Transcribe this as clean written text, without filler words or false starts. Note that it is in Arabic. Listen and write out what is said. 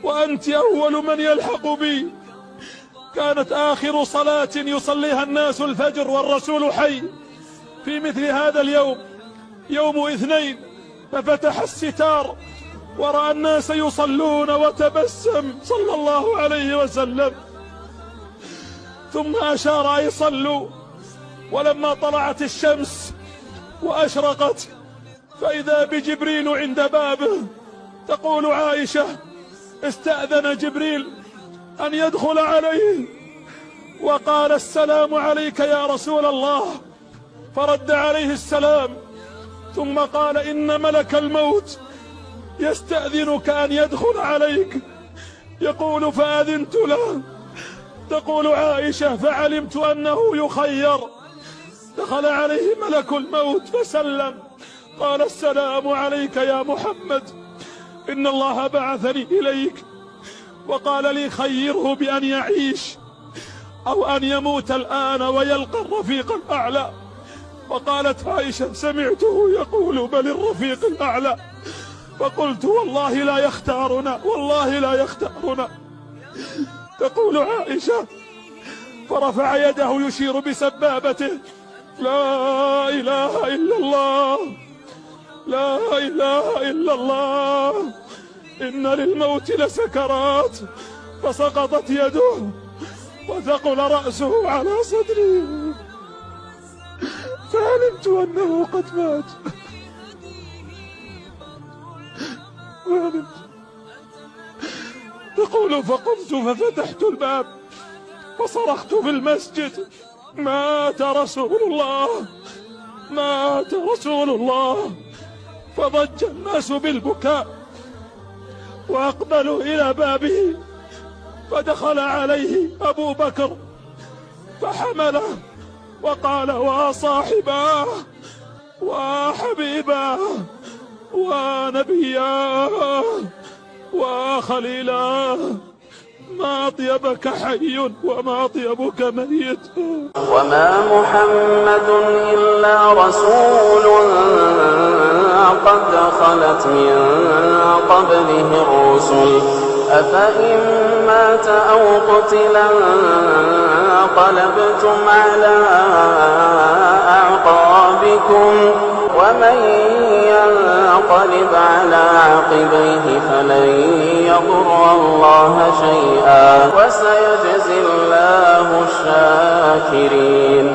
وأنت أول من يلحق بي. كانت آخر صلاة يصليها الناس الفجر والرسول حي في مثل هذا اليوم، يوم اثنين، ففتح الستار ورأى الناس يصلون وتبسم صلى الله عليه وسلم، ثم أشار أن يصلوا. ولما طلعت الشمس وأشرقت فإذا بجبريل عند بابه. تقول عائشة: استأذن جبريل أن يدخل عليه وقال: السلام عليك يا رسول الله، فرد عليه السلام، ثم قال: إن ملك الموت يستأذنك أن يدخل عليك. يقول: فأذنت له. تقول عائشة: فعلمت أنه يخير. دخل عليه ملك الموت فسلم، قال: السلام عليك يا محمد، إن الله بعثني إليك وقال لي خيره بأن يعيش أو أن يموت الآن ويلقى الرفيق الأعلى. وقالت عائشة: سمعته يقول: بل الرفيق الأعلى. فقلت: والله لا يختارنا، والله لا يختارنا. تقول عائشة: فرفع يده يشير بسبابته: لا إله إلا الله، لا إله إلا الله، إن للموت لسكرات. فسقطت يده وثقل رأسه على صدري، فعلمت أنه قد مات. تقول: فقمت ففتحت الباب فصرخت في المسجد: مات رسول الله، مات رسول الله. فضج الناس بالبكاء وأقبلوا إلى بابه، فدخل عليه أبو بكر فحمله وقال: وصاحباه وحبيباه ونبياه وخليلاه، ما أطيبك حي وما أطيبك ميت. وما محمد إلا رسول قد خلت من قبله الرسل، أفإن مات أو قتلا انقلبتم على أعقابكم، ومن ينقلب على عقبيه فلن يضر الله شيئا، وسيجزي الله الشاكرين.